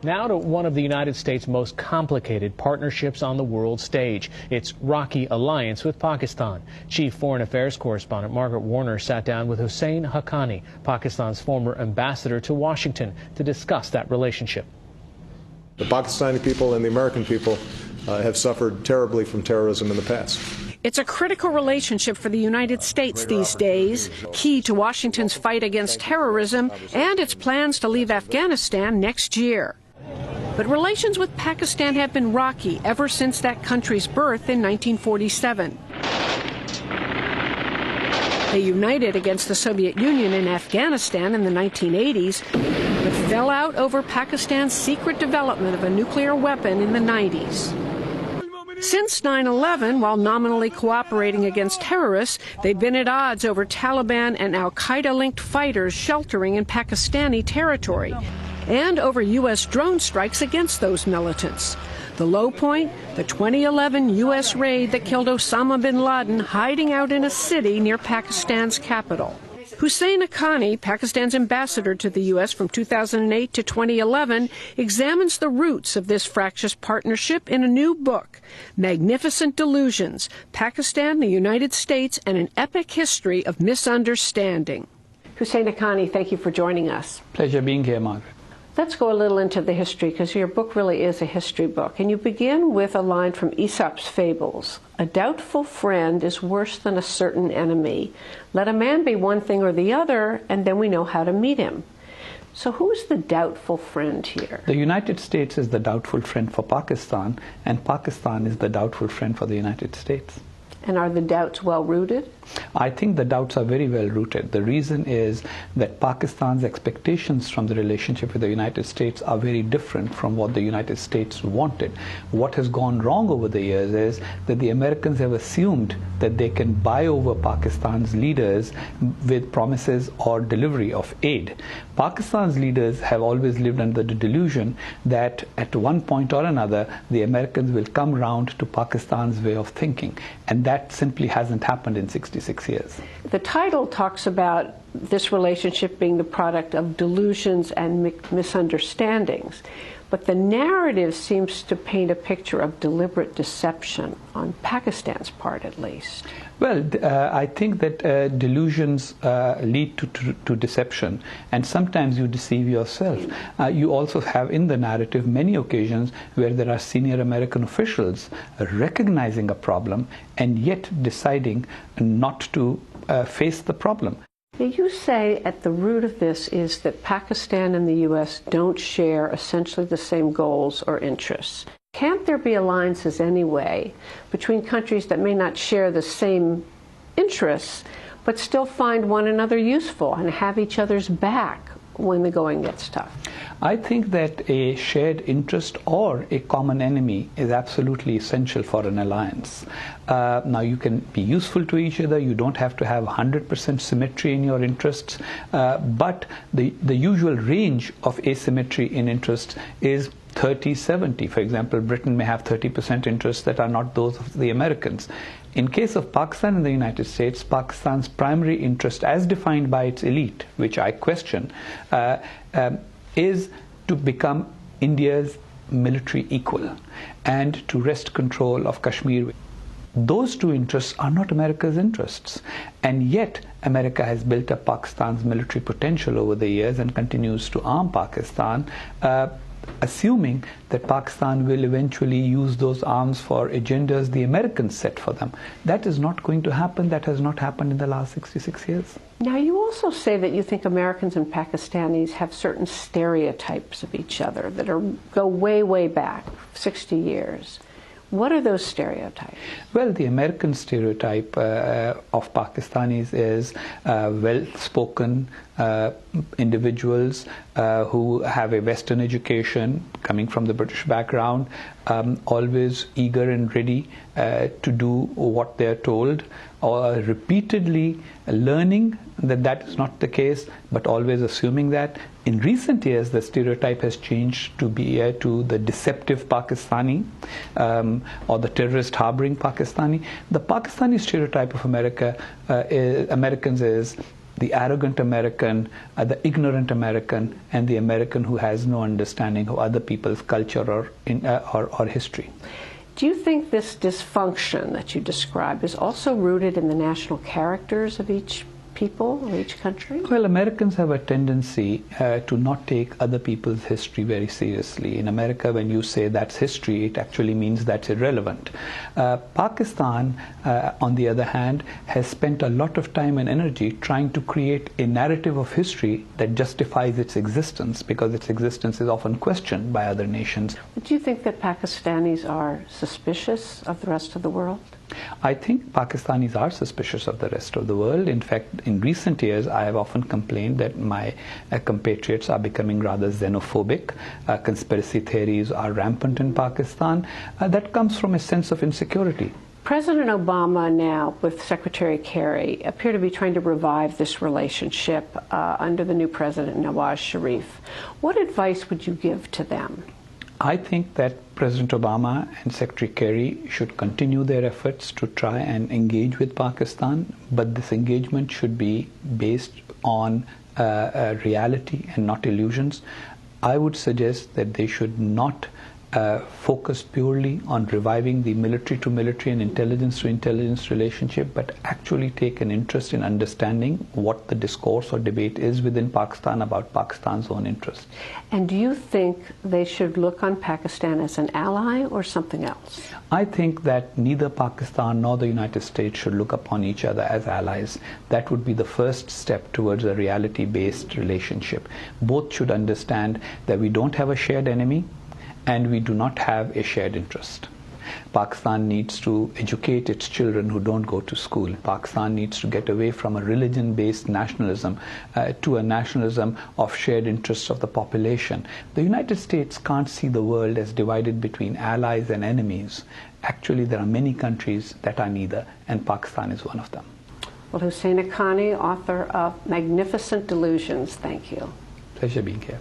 Now to one of the United States' most complicated partnerships on the world stage, its rocky alliance with Pakistan. Chief Foreign Affairs Correspondent Margaret Warner sat down with Hussein Haqqani, Pakistan's former ambassador to Washington, to discuss that relationship. The Pakistani people and the American people have suffered terribly from terrorism in the past. It's a critical relationship for the United States these days, key to Washington's fight against terrorism and its plans to leave Afghanistan next year. But relations with Pakistan have been rocky ever since that country's birth in 1947. They united against the Soviet Union in Afghanistan in the 1980s, but fell out over Pakistan's secret development of a nuclear weapon in the 90s. Since 9/11, while nominally cooperating against terrorists, they've been at odds over Taliban and al-Qaeda-linked fighters sheltering in Pakistani territory, and over U.S. drone strikes against those militants. The low point, the 2011 U.S. raid that killed Osama bin Laden hiding out in a city near Pakistan's capital. Hussein Haqqani, Pakistan's ambassador to the U.S. from 2008 to 2011, examines the roots of this fractious partnership in a new book, Magnificent Delusions, Pakistan, the United States, and an Epic History of Misunderstanding. Hussein Haqqani, thank you for joining us. Pleasure being here, Margaret. Let's go a little into the history, because your book really is a history book. And you begin with a line from Aesop's Fables. A doubtful friend is worse than a certain enemy. Let a man be one thing or the other, and then we know how to meet him. So who's the doubtful friend here? The United States is the doubtful friend for Pakistan, and Pakistan is the doubtful friend for the United States. And are the doubts well rooted? I think the doubts are very well rooted. The reason is that Pakistan's expectations from the relationship with the United States are very different from what the United States wanted. What has gone wrong over the years is that the Americans have assumed that they can buy over Pakistan's leaders with promises or delivery of aid. Pakistan's leaders have always lived under the delusion that at one point or another the Americans will come round to Pakistan's way of thinking, and that simply hasn't happened in 66 years. The title talks about this relationship being the product of delusions and misunderstandings, but the narrative seems to paint a picture of deliberate deception on Pakistan's part, at least. Well, I think that delusions lead to deception, and sometimes you deceive yourself. You also have in the narrative many occasions where there are senior American officials recognizing a problem and yet deciding not to face the problem. You say at the root of this is that Pakistan and the U.S. don't share essentially the same goals or interests. Can't there be alliances anyway between countries that may not share the same interests, but still find one another useful and have each other's back when the going gets tough? I think that a shared interest or a common enemy is absolutely essential for an alliance. Now, you can be useful to each other. You don't have to have 100% symmetry in your interests, but the usual range of asymmetry in interests is 30-70. For example, Britain may have 30% interests that are not those of the Americans. In case of Pakistan and the United States, Pakistan's primary interest, as defined by its elite, which I question, is to become India's military equal and to wrest control of Kashmir. Those two interests are not America's interests, and yet America has built up Pakistan's military potential over the years and continues to arm Pakistan, assuming that Pakistan will eventually use those arms for agendas the Americans set for them. That is not going to happen. That has not happened in the last 66 years. Now, you also say that you think Americans and Pakistanis have certain stereotypes of each other that go way, way back, 60 years. What are those stereotypes? Well, the American stereotype of Pakistanis is well-spoken individuals who have a Western education, coming from the British background, always eager and ready to do what they're told, or repeatedly learning that that is not the case, but always assuming that. In recent years, the stereotype has changed to be to the deceptive Pakistani or the terrorist harboring Pakistani. The Pakistani stereotype of Americans is the arrogant American, the ignorant American, and the American who has no understanding of other people's culture or history. Do you think this dysfunction that you describe is also rooted in the national characters of each people or each country? Well, Americans have a tendency to not take other people's history very seriously. In America, when you say that's history, it actually means that's irrelevant. Pakistan, on the other hand, has spent a lot of time and energy trying to create a narrative of history that justifies its existence, because its existence is often questioned by other nations. Do you think that Pakistanis are suspicious of the rest of the world? I think Pakistanis are suspicious of the rest of the world. In fact, in recent years, I have often complained that my compatriots are becoming rather xenophobic. Conspiracy theories are rampant in Pakistan. That comes from a sense of insecurity. President Obama now, with Secretary Kerry, appear to be trying to revive this relationship under the new president, Nawaz Sharif. What advice would you give to them? I think that President Obama and Secretary Kerry should continue their efforts to try and engage with Pakistan, but this engagement should be based on reality and not illusions. I would suggest that they should not focus purely on reviving the military-to-military and intelligence-to-intelligence relationship, but actually take an interest in understanding what the discourse or debate is within Pakistan about Pakistan's own interests. And do you think they should look on Pakistan as an ally or something else? I think that neither Pakistan nor the United States should look upon each other as allies. That would be the first step towards a reality-based relationship. Both should understand that we don't have a shared enemy, and we do not have a shared interest. Pakistan needs to educate its children who don't go to school. Pakistan needs to get away from a religion-based nationalism to a nationalism of shared interests of the population. The United States can't see the world as divided between allies and enemies. Actually, there are many countries that are neither, and Pakistan is one of them. Well, Hussein Haqqani, author of Magnificent Delusions, thank you. Pleasure being here.